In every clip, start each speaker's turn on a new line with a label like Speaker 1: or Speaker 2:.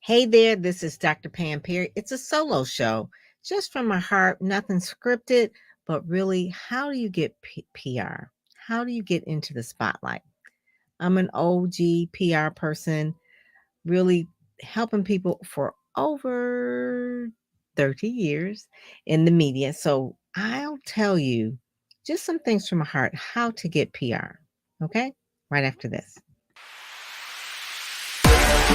Speaker 1: Hey there, this is Dr. Pam Perry. It's a solo show, just from my heart, nothing scripted, but really, how do you get PR? How do you get into the spotlight? I'm an OG PR person, really helping people for over 30 years in the media. So I'll tell you just some things from my heart how to get PR. Okay? Right after this.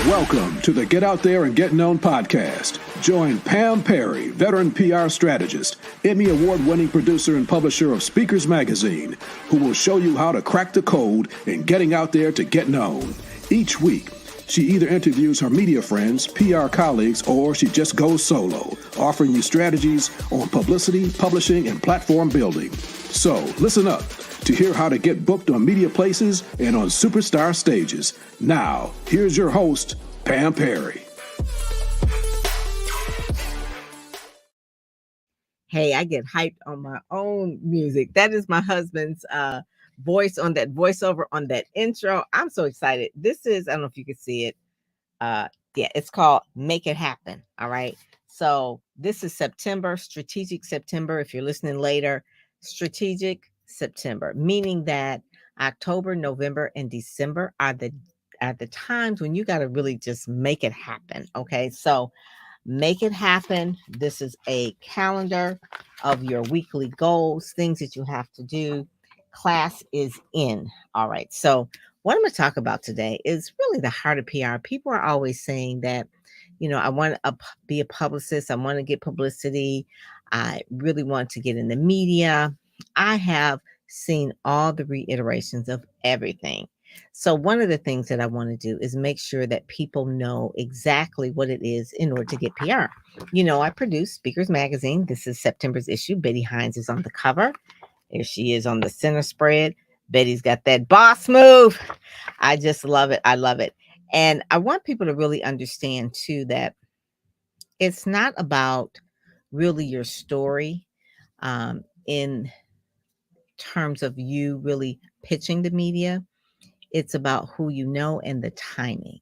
Speaker 2: Welcome to the Get Out There and Get Known podcast. Join Pam Perry, veteran PR strategist, Emmy award-winning producer and publisher of Speakers Magazine, who will show you how to crack the code in getting out there to get known. Each week, she either interviews her media friends, PR colleagues, or she just goes solo, offering you strategies on publicity, publishing, and platform building. So listen up to hear how to get booked on media places and on superstar stages. Now, here's your host, Pam Perry.
Speaker 1: Hey, I get hyped on my own music. That is my husband's voice on that voiceover on that intro. I'm so excited. This is, I don't know if you can see it. Yeah, it's called Make It Happen. All right. So this is September, strategic September. If you're listening later, strategic September, meaning that October, November, and December are the times when you got to really just make it happen. Okay. So make it happen. This is a calendar of your weekly goals, things that you have to do. Class is in. All right. So what I'm going to talk about today is really the heart of PR. People are always saying that, I want to be a publicist. I want to get publicity. I really want to get in the media. I have seen all the reiterations of everything. So one of the things that I want to do is make sure that people know exactly what it is in order to get PR. I produce Speakers Magazine. This is September's issue. Betty Hines is on the cover. There she is on the center spread. Betty's got that boss move. I just love it. I love it. And I want people to really understand too that it's not about really your story in terms of you really pitching the media. It's about who you know and the timing.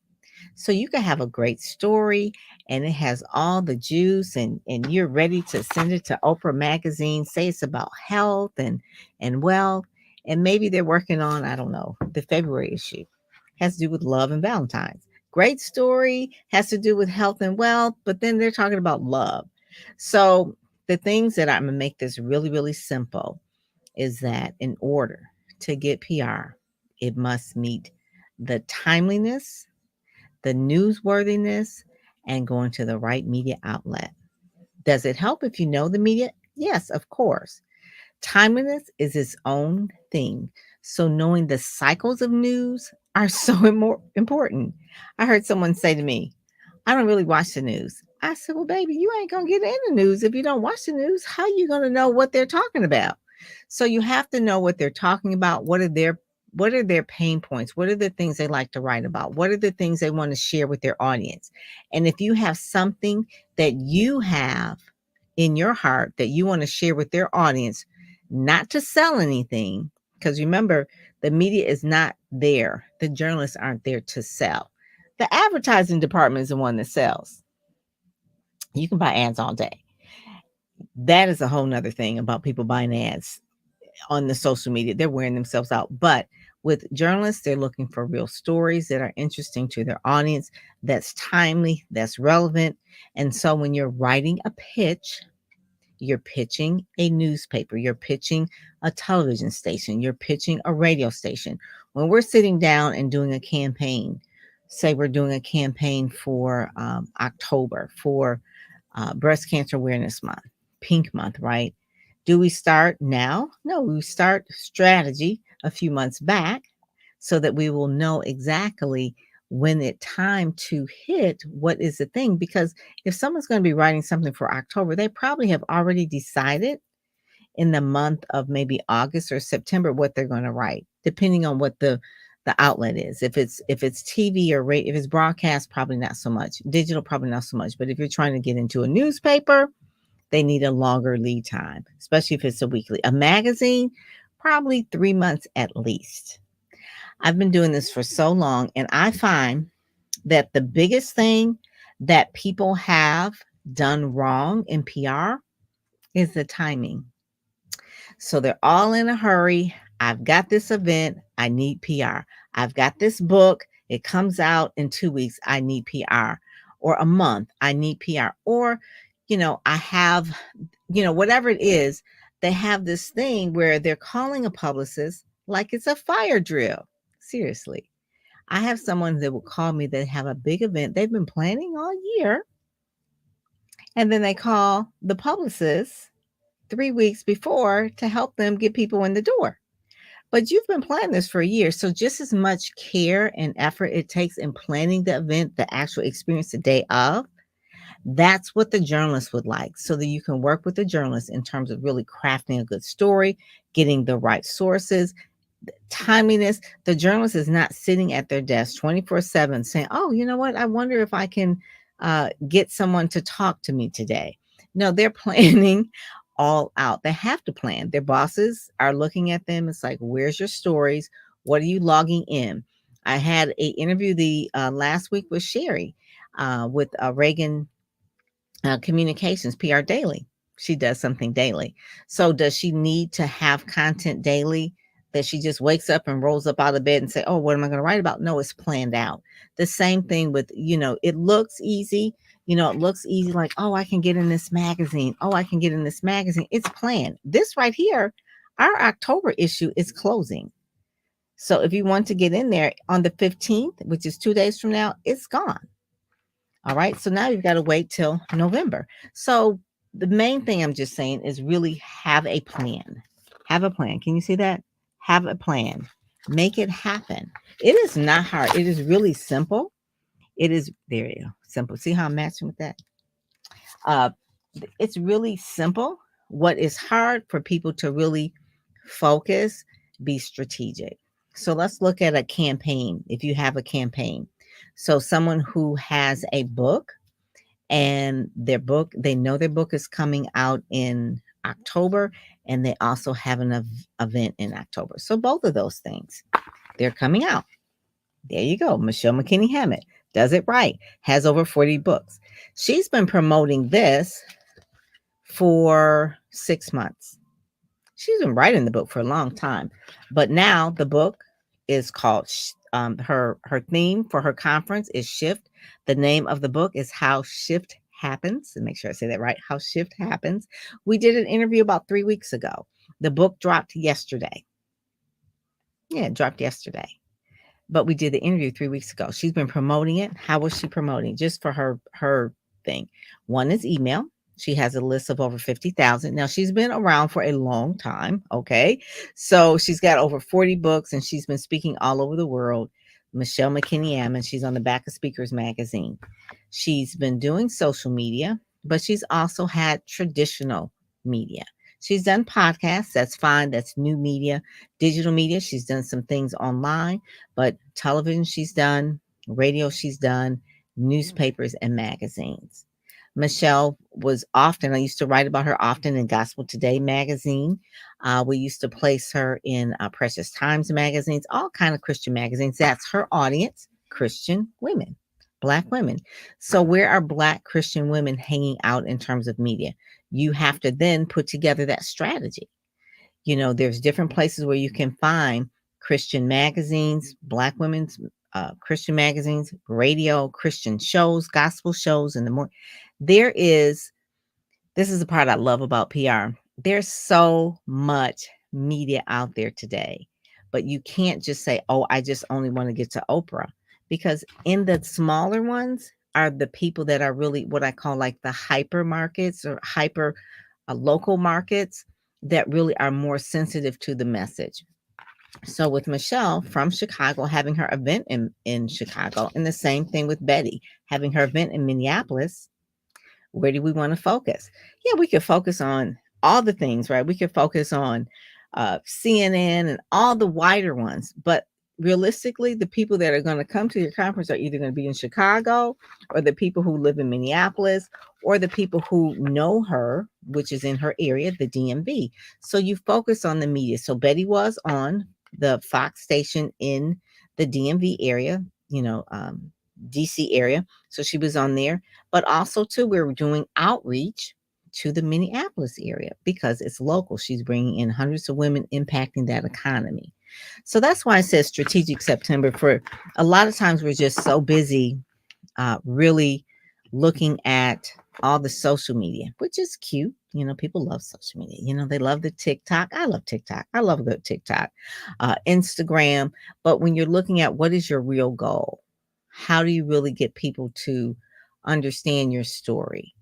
Speaker 1: So you can have a great story and it has all the juice and you're ready to send it to Oprah magazine, say it's about health and wealth. And maybe they're working on, I don't know, the February issue. Has to do with love and Valentine's. Great story, has to do with health and wealth, but then they're talking about love. So the things that I'm going to make this really, really simple is that in order to get PR, it must meet the timeliness, the newsworthiness, and going to the right media outlet. Does it help if you know the media? Yes, of course. Timeliness is its own thing. So knowing the cycles of news are so important. I heard someone say to me, I don't really watch the news. I said, well, baby, you ain't going to get in the news if you don't watch the news. How are you going to know what they're talking about? So you have to know what they're talking about. What are their pain points? What are the things they like to write about? What are the things they want to share with their audience? And if you have something that you have in your heart that you want to share with their audience, not to sell anything, because remember, the media is not there. The journalists aren't there to sell. The advertising department is the one that sells. You can buy ads all day. That is a whole nother thing about people buying ads on the social media. They're wearing themselves out. But with journalists, they're looking for real stories that are interesting to their audience, that's timely, that's relevant. And so when you're writing a pitch, you're pitching a newspaper, you're pitching a television station, you're pitching a radio station. When we're sitting down and doing a campaign, say we're doing a campaign for October for Breast Cancer Awareness Month, Pink Month, right? Do we start now? No, we start strategy a few months back so that we will know exactly when it's time to hit what is the thing. Because if someone's going to be writing something for October, they probably have already decided in the month of maybe August or September what they're going to write, depending on what the outlet is. If it's TV or radio, if it's broadcast, probably not so much. Digital, probably not so much. But if you're trying to get into a newspaper, they need a longer lead time, especially if it's a weekly. A magazine, probably 3 months at least. I've been doing this for so long, and I find that the biggest thing that people have done wrong in PR is the timing. So they're all in a hurry. I've got this event. I need PR. I've got this book. It comes out in 2 weeks. I need PR. Or a month. I need PR. Or, I have, whatever it is, they have this thing where they're calling a publicist like it's a fire drill. Seriously. I have someone that will call me that have a big event they've been planning all year. And then they call the publicist 3 weeks before to help them get people in the door. But you've been planning this for a year. So just as much care and effort it takes in planning the event, the actual experience the day of, that's what the journalist would like, so that you can work with the journalist in terms of really crafting a good story, getting the right sources, timeliness. The journalist is not sitting at their desk 24/7 saying, oh, you know what? I wonder if I can get someone to talk to me today. No, they're planning all out. They have to plan. Their bosses are looking at them. It's like, where's your stories? What are you logging in? I had a interview the last week with Sherry with Reagan Communications, PR Daily. She does something daily. So does she need to have content daily that she just wakes up and rolls up out of bed and say, oh, what am I going to write about? No, it's planned out. The same thing with, it looks easy. It looks easy, like, oh, I can get in this magazine. Oh, I can get in this magazine. It's planned. This right here, our October issue is closing. So if you want to get in there on the 15th, which is 2 days from now, it's gone. All right. So now you've got to wait till November. So the main thing I'm just saying is really have a plan. Have a plan. Can you see that? Have a plan. Make it happen. It is not hard. It is really simple. It is, there you go. Simple. See how I'm matching with that? It's really simple. What is hard for people to really focus, be strategic. So let's look at a campaign. If you have a campaign, so someone who has a book and they know their book is coming out in October, and they also have an event in October. So both of those things, they're coming out. There you go. Michelle McKinney Hammett does it right, has over 40 books. She's been promoting this for 6 months. She's been writing the book for a long time, but now the book is called her theme for her conference is Shift. The name of the book is How Shift Happens, and make sure I say that right. How Shift Happens. We did an interview about 3 weeks ago. The book dropped yesterday. Yeah, it dropped yesterday. But we did the interview 3 weeks ago. She's been promoting it. How was she promoting? Just for her thing. One is email. She has a list of over 50,000. Now, she's been around for a long time, okay? So she's got over 40 books, and she's been speaking all over the world. Michelle McKinney Hammett, she's on the back of Speakers Magazine. She's been doing social media, but she's also had traditional media. She's done podcasts. That's fine. That's new media. Digital media, she's done some things online, but television she's done, radio she's done, newspapers and magazines. Michelle I used to write about her often in Gospel Today magazine. We used to place her in Precious Times magazines, all kind of Christian magazines. That's her audience, Christian women, Black women. So where are Black Christian women hanging out in terms of media? You have to then put together that strategy. There's different places where you can find Christian magazines, Black women's Christian magazines, radio, Christian shows, gospel shows, and the more. This is the part I love about PR. There's so much media out there today, but you can't just say, oh, I just only want to get to Oprah, because in the smaller ones are the people that are really what I call like the hyper markets or hyper local markets that really are more sensitive to the message. So with Michelle from Chicago having her event in Chicago, and the same thing with Betty having her event in Minneapolis, where do we want to focus? Yeah, we could focus on all the things, right? We could focus on CNN and all the wider ones, but realistically, the people that are going to come to your conference are either going to be in Chicago, or the people who live in Minneapolis, or the people who know her, which is in her area, the DMV. So you focus on the media. So Betty was on the Fox station in the DMV area, DC area. So she was on there. But also, too, we were doing outreach to the Minneapolis area because it's local. She's bringing in hundreds of women impacting that economy. So that's why I said strategic September. For a lot of times, we're just so busy really looking at all the social media, which is cute. You know, people love social media. You know, they love the TikTok. I love TikTok. I love a good TikTok, Instagram. But when you're looking at what is your real goal, how do you really get people to understand your story?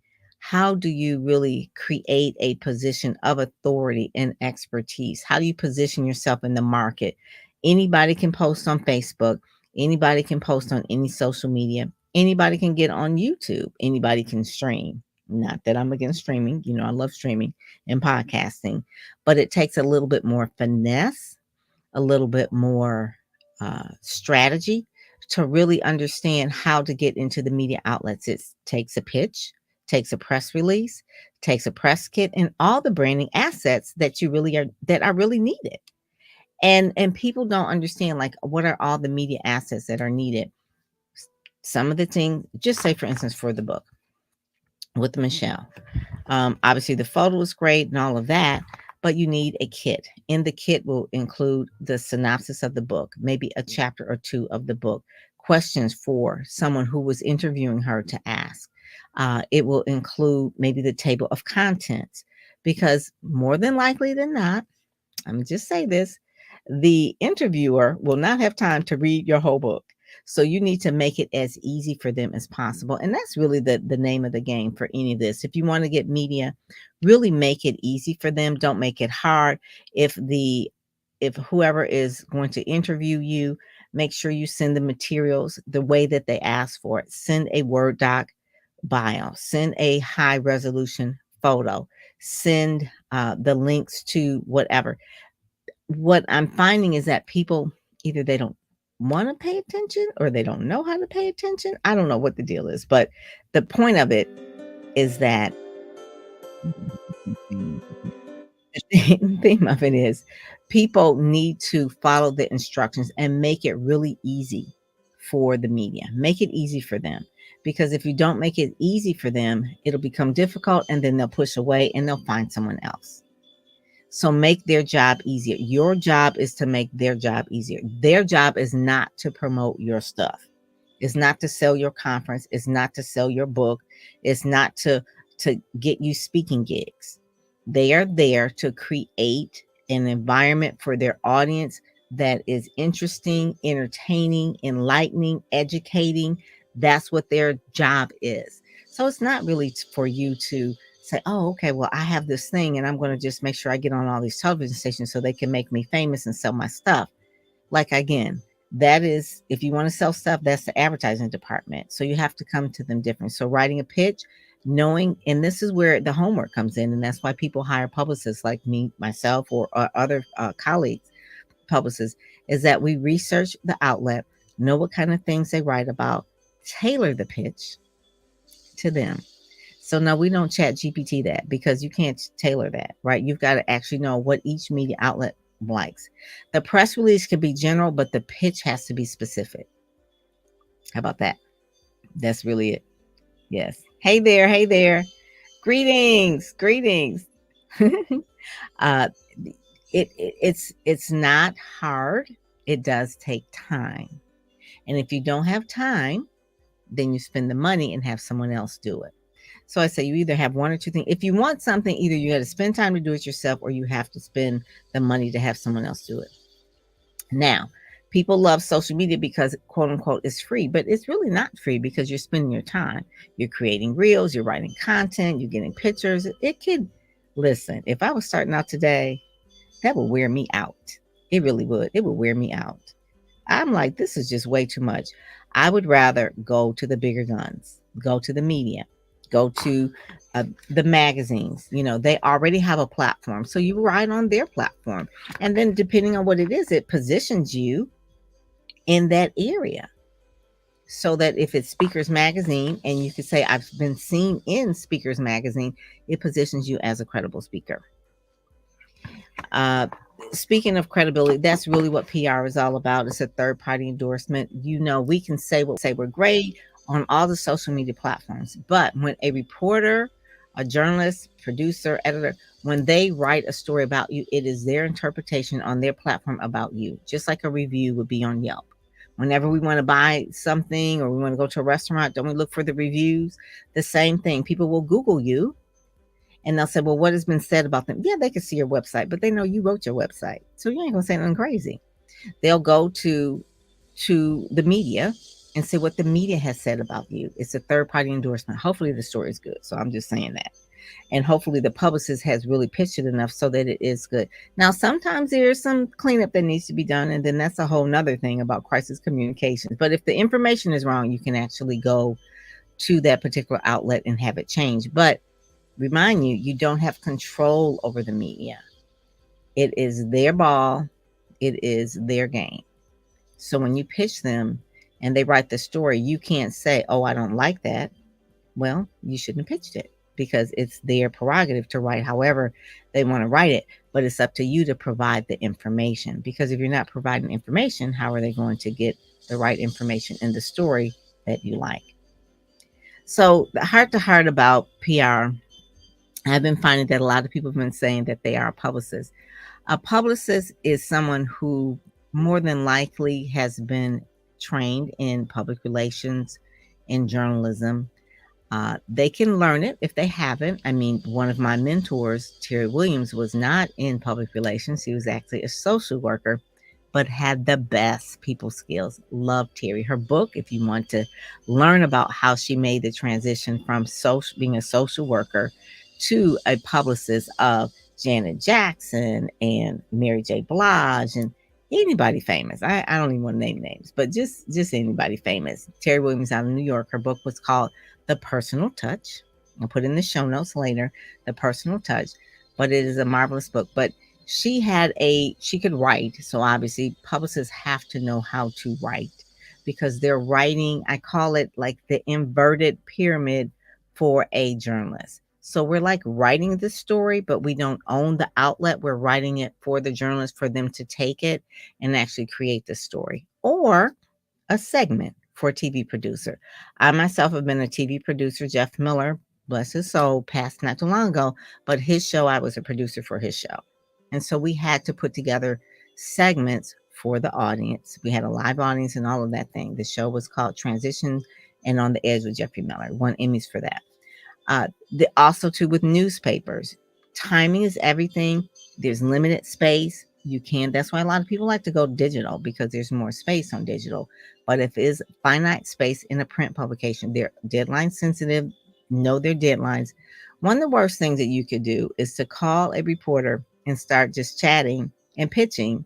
Speaker 1: How do you really create a position of authority and expertise? How do you position yourself in the market? Anybody can post on Facebook. Anybody can post on any social media. Anybody can get on YouTube. Anybody can stream. Not that I'm against streaming. You know, I love streaming and podcasting, but it takes a little bit more finesse, a little bit more strategy to really understand how to get into the media outlets. It takes a pitch, takes a press release, takes a press kit, and all the branding assets that you really are that are really needed. And people don't understand, like, what are all the media assets that are needed. Some of the things, just say for instance, for the book with Michelle, obviously the photo is great and all of that, but you need a kit. And the kit will include the synopsis of the book, maybe a chapter or two of the book, questions for someone who was interviewing her to ask. It will include maybe the table of contents, because more than likely than not, I'm gonna just say this, the interviewer will not have time to read your whole book. So you need to make it as easy for them as possible. And that's really the name of the game for any of this. If you want to get media, really make it easy for them. Don't make it hard. If whoever is going to interview you, make sure you send the materials the way that they ask for it. Send a Word doc bio, send a high resolution photo, send the links to whatever. What I'm finding is that people, either they don't want to pay attention or they don't know how to pay attention. I don't know what the deal is, but the point of it is that the theme of it is people need to follow the instructions and make it really easy for the media. Make it easy for them. Because if you don't make it easy for them, it'll become difficult, and then they'll push away and they'll find someone else. So make their job easier. Your job is to make their job easier. Their job is not to promote your stuff. It's not to sell your conference. It's not to sell your book. It's not to get you speaking gigs. They are there to create an environment for their audience that is interesting, entertaining, enlightening, educating. That's what their job is. So it's not really for you to say, oh, okay, well, I have this thing and I'm going to just make sure I get on all these television stations so they can make me famous and sell my stuff. Like, again, that is, if you want to sell stuff, that's the advertising department. So you have to come to them different. So writing a pitch, knowing, and this is where the homework comes in. And that's why people hire publicists like me, myself, or other colleagues, publicists, is that we research the outlet, know what kind of things they write about, tailor the pitch to them. So no, we don't chat GPT that, because you can't tailor that, right? You've got to actually know what each media outlet likes. The press release can be general, but the pitch has to be specific. How about that? That's really it. Yes. Hey there. Hey there. Greetings. Greetings. It's not hard. It does take time. And if you don't have time, then you spend the money and have someone else do it. So I say you either have one or two things. If you want something, either you got to spend time to do it yourself, or you have to spend the money to have someone else do it. Now, people love social media because, quote unquote, it's free, but it's really not free, because you're spending your time. You're creating reels, you're writing content, you're getting pictures. It could, listen, if I was starting out today, that would wear me out. It really would. It would wear me out. I'm like, this is just way too much. I would rather go to the bigger guns, go to the media, go to the magazines. You know, they already have a platform, so you ride on their platform, and then depending on what it is, it positions you in that area, so that if it's Speakers Magazine and you could say, I've been seen in Speakers Magazine, it positions you as a credible speaker. speaking of credibility, that's really what PR is all about. It's a third party endorsement. We can say we're great on all the social media platforms, but when a reporter, a journalist, producer, editor, when they write a story about you, it is their interpretation on their platform about you, just like a review would be on Yelp. Whenever we want to buy something or we want to go to a restaurant, don't we look for the reviews? The same thing. People will Google you and they'll say, well, what has been said about them? Yeah, they can see your website, but they know you wrote your website. So you ain't going to say nothing crazy. They'll go to the media and see what the media has said about you. It's a third party endorsement. Hopefully the story is good. So I'm just saying that. And hopefully the publicist has really pitched it enough so that it is good. Now, sometimes there's some cleanup that needs to be done. And then that's a whole nother thing about crisis communications. But if the information is wrong, you can actually go to that particular outlet and have it changed. But remind you, you don't have control over the media. It is their ball. It is their game. So when you pitch them and they write the story, you can't say, oh, I don't like that. Well, you shouldn't have pitched it because it's their prerogative to write however they want to write it. But it's up to you to provide the information, because if you're not providing information, how are they going to get the right information in the story that you like? So the heart to heart about PR, I've been finding that a lot of people have been saying that they are a publicist. A publicist is someone who more than likely has been trained in public relations, in journalism. They can learn it if they haven't. I mean, one of my mentors, Terry Williams, was not in public relations. He was actually a social worker, but had the best people skills. Love Terry. Her book, if you want to learn about how she made the transition from being a social worker to a publicist of Janet Jackson and Mary J. Blige and anybody famous. I don't even want to name names, but just anybody famous. Terry Williams out of New York. Her book was called The Personal Touch. I'll put in the show notes later, The Personal Touch. But it is a marvelous book. But she could write. So obviously publicists have to know how to write, because they're writing, I call it like the inverted pyramid for a journalist. So we're like writing the story, but we don't own the outlet. We're writing it for the journalist, for them to take it and actually create the story, or a segment for a TV producer. I myself have been a TV producer. Jeff Miller, bless his soul, passed not too long ago, but his show, I was a producer for his show. And so we had to put together segments for the audience. We had a live audience and all of that thing. The show was called Transitions and On the Edge with Jeffrey Miller. Won Emmys for that. Also too with newspapers, timing is everything. There's limited space. That's why a lot of people like to go digital, because there's more space on digital. But if it's finite space in a print publication, they're deadline sensitive, know their deadlines. One of the worst things that you could do is to call a reporter and start just chatting and pitching.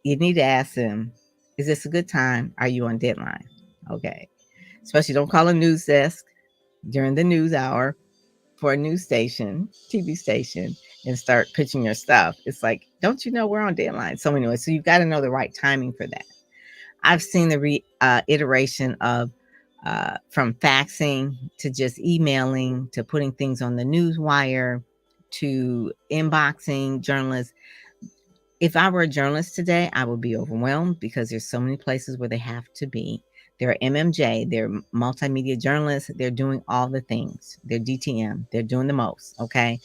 Speaker 1: You need to ask them, is this a good time? Are you on deadline? Okay. Especially don't call a news desk during the news hour for a news station, TV station, and start pitching your stuff. It's like, don't you know we're on deadline? So anyway, so you've got to know the right timing for that. I've seen the iteration of from faxing to just emailing to putting things on the news wire to inboxing journalists. If I were a journalist today, I would be overwhelmed, because there's so many places where they have to be. They're MMJ, they're multimedia journalists, they're doing all the things. They're DTM, they're doing the most, okay?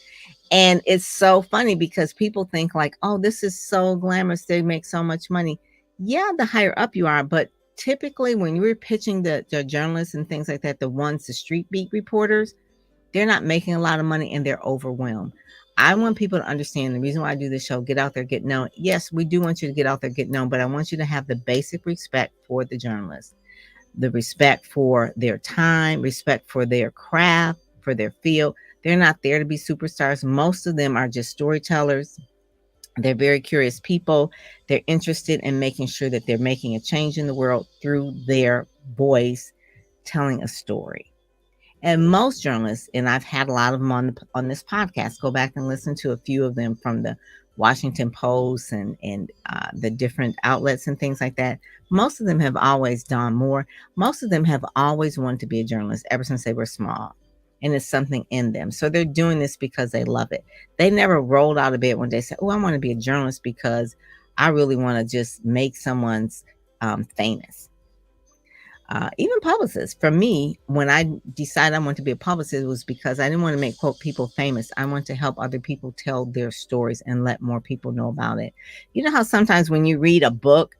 Speaker 1: And it's so funny because people think like, oh, this is so glamorous, they make so much money. Yeah, the higher up you are, but typically when you're pitching the journalists and things like that, the street beat reporters, they're not making a lot of money and they're overwhelmed. I want people to understand the reason why I do this show, get out there, get known. Yes, we do want you to get out there, get known, but I want you to have the basic respect for the journalists, the respect for their time, respect for their craft, for their field. They're not there to be superstars. Most of them are just storytellers. They're very curious people. They're interested in making sure that they're making a change in the world through their voice, telling a story. And most journalists, and I've had a lot of them on this podcast, go back and listen to a few of them from the Washington Post and the different outlets and things like that. Most of them have always done more. Most of them have always wanted to be a journalist ever since they were small. and it's something in them. So they're doing this because they love it. They never rolled out of bed one day and said, oh, I want to be a journalist because I really want to just make someone's famous. Even publicists. For me, when I decided I wanted to be a publicist, it was because I didn't want to make, quote, people famous. I want to help other people tell their stories and let more people know about it. You know how sometimes when you read a book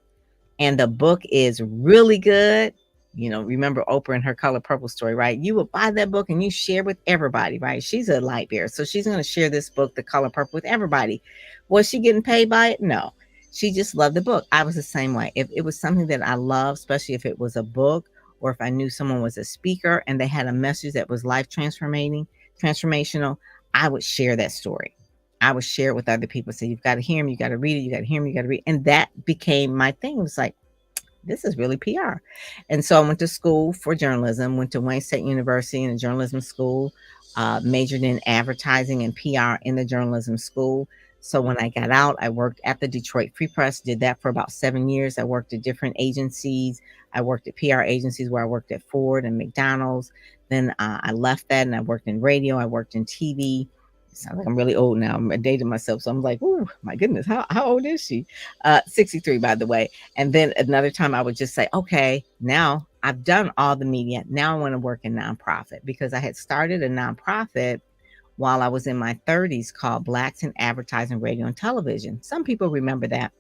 Speaker 1: and the book is really good, you know, remember Oprah and her Color Purple story, right? You would buy that book and you share with everybody, right? She's a light bearer. So she's going to share this book, The Color Purple, with everybody. Was she getting paid by it? No. She just loved the book. I was the same way. If it was something that I loved, especially if it was a book, or if I knew someone was a speaker and they had a message that was life transformational, I would share that story. I would share it with other people. So you've got to hear them, you got to read it, you got to hear them, you got to read. And that became my thing. It was like, this is really PR. And so I went to school for journalism, went to Wayne State University in a journalism school, majored in advertising and PR in the journalism school. So when I got out, I worked at the Detroit Free Press, did that for about 7 years. I worked at different agencies. I worked at PR agencies where I worked at Ford and McDonald's. Then I left that and I worked in radio. I worked in TV. It sounds like I'm really old now. I'm dating myself. So I'm like, oh my goodness, how old is she? 63, by the way. And then another time I would just say, okay, now I've done all the media. Now I want to work in nonprofit, because I had started a nonprofit while I was in my 30s called Blacks in Advertising, Radio, and Television. Some people remember that.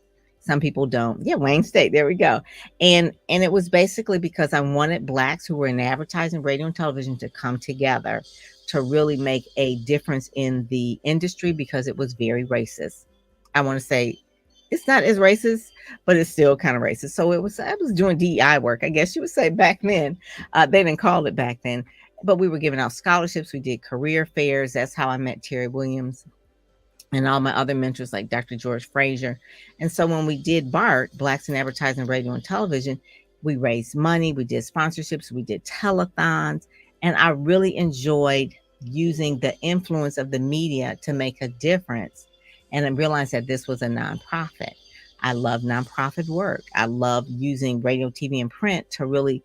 Speaker 1: Some people don't. Yeah, Wayne State. There we go. And it was basically because I wanted Blacks who were in advertising, radio, and television to come together to really make a difference in the industry, because it was very racist. I want to say it's not as racist, but it's still kind of racist. So I was doing DEI work, I guess you would say, back then. They didn't call it back then. But we were giving out scholarships. We did career fairs. That's how I met Terry Williams and all my other mentors like Dr. George Frazier. And so when we did BART, Blacks in Advertising, Radio, and Television, we raised money. We did sponsorships. We did telethons. And I really enjoyed using the influence of the media to make a difference. And I realized that this was a nonprofit. I love nonprofit work. I love using radio, TV, and print to really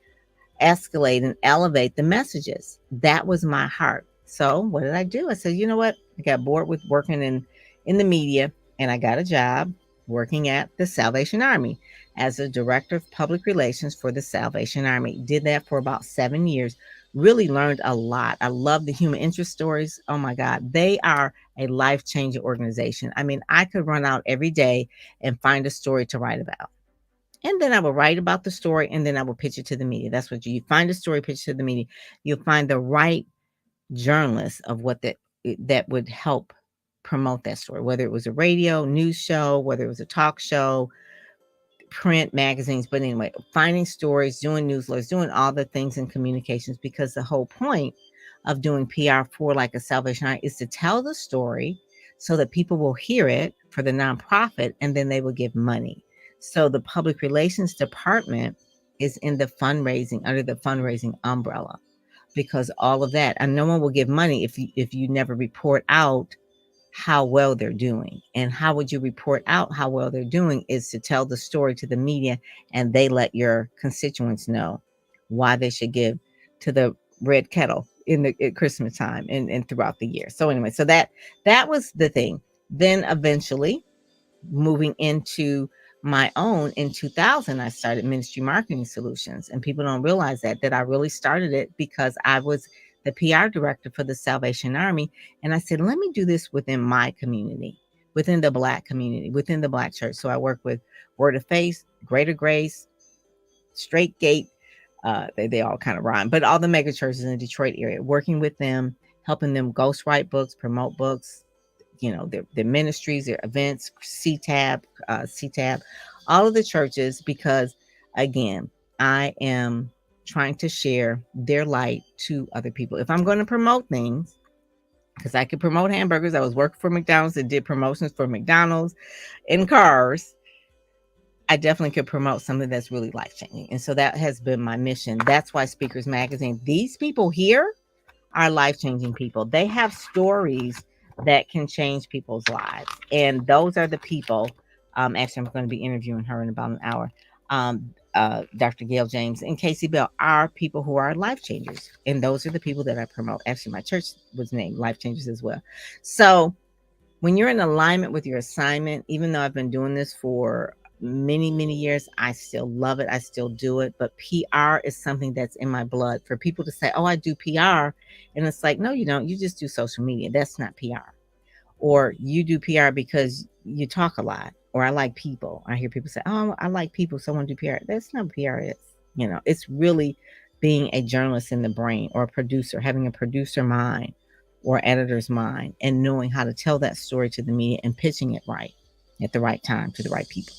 Speaker 1: escalate and elevate the messages. That was my heart. So what did I do? I said, you know what? I got bored with working in the media, and I got a job working at the Salvation Army as a director of public relations for the Salvation Army. Did that for about 7 years. Really learned a lot. I love the human interest stories. Oh my God. They are a life-changing organization. I mean, I could run out every day and find a story to write about. And then I will write about the story, and then I will pitch it to the media. That's what you find a story, pitch it to the media. You'll find the right journalists of what that would help promote that story, whether it was a radio news show, whether it was a talk show, print, magazines. But anyway, finding stories, doing newsletters, doing all the things in communications, because the whole point of doing PR for like a Salvation Army is to tell the story so that people will hear it for the nonprofit, and then they will give money. So the public relations department is in the fundraising, under the fundraising umbrella, because all of that, and no one will give money if you never report out how well they're doing. And how would you report out how well they're doing is to tell the story to the media, and they let your constituents know why they should give to the red kettle at Christmas time and throughout the year. So anyway, so that was the thing. Then eventually moving into my own in 2000, I started Ministry Marketing Solutions. And people don't realize that I really started it because I was the PR director for the Salvation Army. And I said, let me do this within my community, within the Black community, within the Black church. So I work with Word of Faith, Greater Grace, Straight Gate. They all kind of rhyme, but all the mega churches in the Detroit area, working with them, helping them ghostwrite books, promote books, you know, their ministries, their events, CTAB, all of the churches, because again, I am trying to share their light to other people. If I'm going to promote things, because I could promote hamburgers, I was working for McDonald's and did promotions for McDonald's in cars, I definitely could promote something that's really life-changing. And so that has been my mission. That's why Speakers Magazine, these people here are life-changing people. They have stories that can change people's lives. And those are the people, actually, I'm going to be interviewing her in about an hour. Dr. Gail James and Casey Bell are people who are life changers. And those are the people that I promote. Actually, my church was named Life Changers as well. So when you're in alignment with your assignment, even though I've been doing this for many, many years, I still love it. I still do it. But PR is something that's in my blood. For people to say, oh, I do PR. And it's like, no, you don't. You just do social media. That's not PR. Or you do PR because you talk a lot. Or I like people. I hear people say, oh, I like people, so I want to do PR. That's not what PR is. You know, it's really being a journalist in the brain, or a producer, having a producer mind or editor's mind, and knowing how to tell that story to the media and pitching it right at the right time to the right people.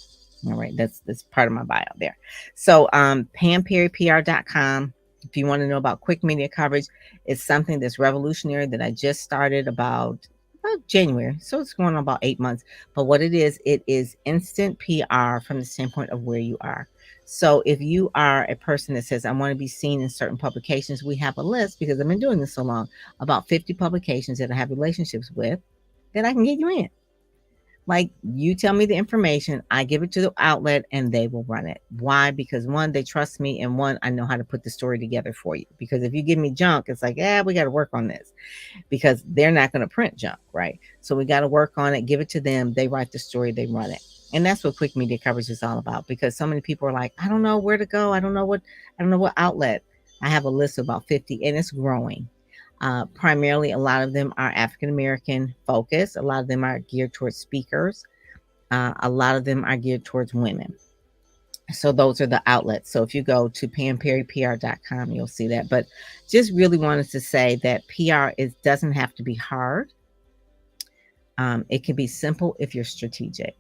Speaker 1: All right, that's part of my bio there. So PamPerryPR.com. If you want to know about quick media coverage, it's something that's revolutionary that I just started about January. So it's going on about 8 months. But what it is instant PR from the standpoint of where you are. So if you are a person that says, I want to be seen in certain publications, we have a list, because I've been doing this so long, about 50 publications that I have relationships with that I can get you in. Like, you tell me the information, I give it to the outlet, and they will run it. Why? Because one, they trust me, and one, I know how to put the story together for you. Because if you give me junk, it's like, we got to work on this, because they're not going to print junk, right? So we got to work on it, give it to them, they write the story, they run it. And that's what quick media coverage is all about, because so many people are like, I don't know where to go. I don't know what outlet. I have a list of about 50, and it's growing. Primarily, a lot of them are African-American focused. A lot of them are geared towards speakers. A lot of them are geared towards women. So those are the outlets. So if you go to PamPerryPR.com, you'll see that. But just really wanted to say that PR doesn't have to be hard. It can be simple if you're strategic.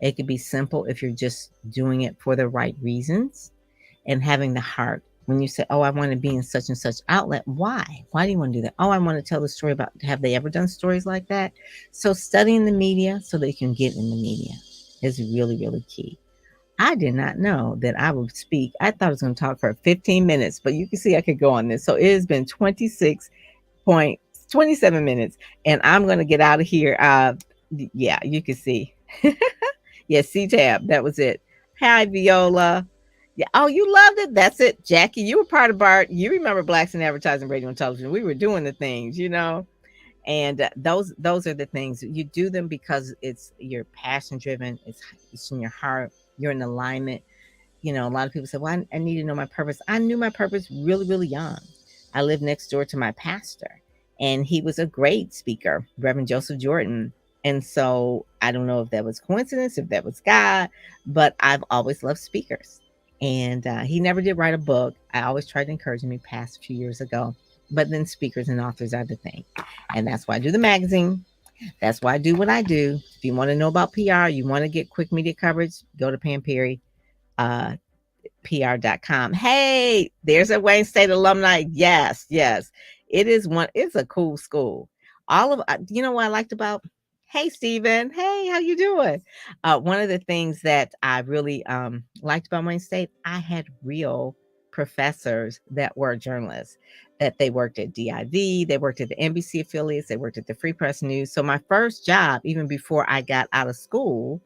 Speaker 1: It can be simple if you're just doing it for the right reasons and having the heart. When you say, oh, I want to be in such and such outlet, why? Why do you want to do that? Oh, I want to tell the story about, have they ever done stories like that? So studying the media so that you can get in the media is really, really key. I did not know that I would speak. I thought I was going to talk for 15 minutes, but you can see I could go on this. So it has been 26.27 minutes, and I'm going to get out of here. Yeah, you can see. Yeah, C-Tab, that was it. Hi, Viola. Yeah. Oh, you loved it. That's it. Jackie, you were part of BART. You remember Blacks in Advertising, Radio, and Television. We were doing the things, and those are the things. You do them because you're passion driven. It's in your heart. You're in alignment. A lot of people say, well, I need to know my purpose. I knew my purpose really, really young. I lived next door to my pastor, and he was a great speaker, Reverend Joseph Jordan. And so I don't know if that was coincidence, if that was God, but I've always loved speakers. And he never did write a book. I always tried to encourage him. He passed a few years ago. But then speakers and authors are the thing. And that's why I do the magazine. That's why I do what I do. If you want to know about PR, you want to get quick media coverage, go to PamPerryPR.com. Hey, there's a Wayne State alumni. Yes. It's a cool school. What I liked about, hey, Stephen. Hey, how you doing? One of the things that I really liked about Wayne State, I had real professors that were journalists, that they worked at DIV, they worked at the NBC affiliates, they worked at the Free Press News. So my first job, even before I got out of school,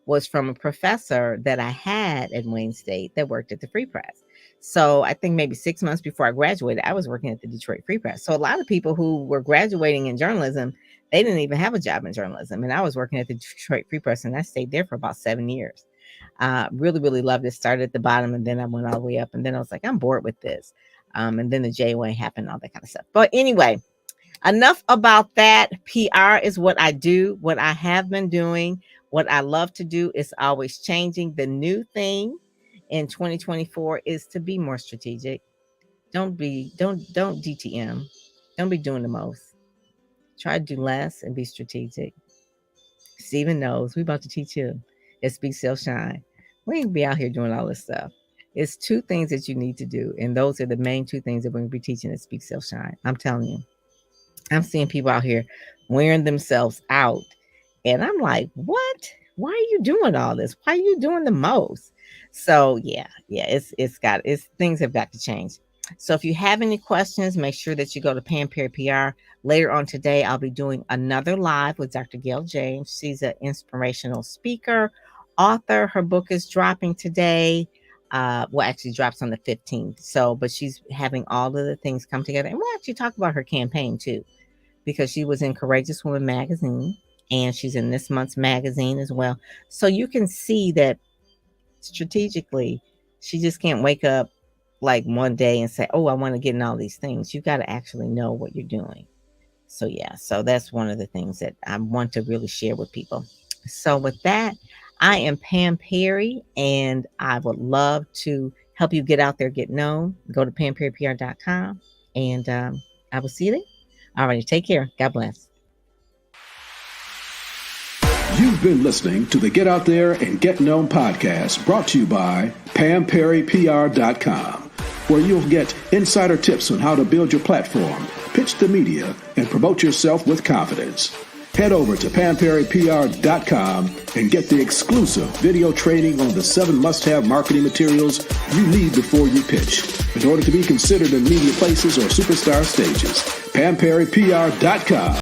Speaker 1: was from a professor that I had at Wayne State that worked at the Free Press. So I think maybe 6 months before I graduated, I was working at the Detroit Free Press. So a lot of people who were graduating in journalism, they didn't even have a job in journalism. And I was working at the Detroit Free Press, and I stayed there for about 7 years. Really, really loved it. Started at the bottom, and then I went all the way up. And then I was like, I'm bored with this. And then the J-Way happened, all that kind of stuff. But anyway, enough about that. PR is what I do, what I have been doing, what I love to do. Is always changing. The new thing in 2024 is to be more strategic. Don't DTM. Don't be doing the most. Try to do less and be strategic. Stephen knows. We about to teach him. It's Speak, Sell, Shine. We ain't be out here doing all this stuff. It's 2 things that you need to do. And those are the main 2 things that we're going to be teaching at Speak, Sell, Shine. I'm telling you. I'm seeing people out here wearing themselves out. And I'm like, what? Why are you doing all this? Why are you doing the most? So yeah, things have got to change. So if you have any questions, make sure that you go to Pam Perry PR. Later on today, I'll be doing another live with Dr. Gail James. She's an inspirational speaker, author. Her book is dropping today. Well, actually drops on the 15th. So, but she's having all of the things come together. And we'll actually talk about her campaign too, because she was in Courageous Woman magazine and she's in this month's magazine as well. So you can see that strategically, she just can't wake up like one day and say, oh, I want to get in all these things. You got to actually know what you're doing. So yeah, so that's one of the things that I want to really share with people. So with that, I am Pam Perry, and I would love to help you get out there, get known. Go to PamPerryPR.com, and I will see you there. All right, take care. God bless.
Speaker 2: You've been listening to the Get Out There and Get Known podcast, brought to you by PamPerryPR.com, where you'll get insider tips on how to build your platform, pitch the media, and promote yourself with confidence. Head over to PamPerryPR.com and get the exclusive video training on the 7 must-have marketing materials you need before you pitch in order to be considered in media places or superstar stages. PamPerryPR.com.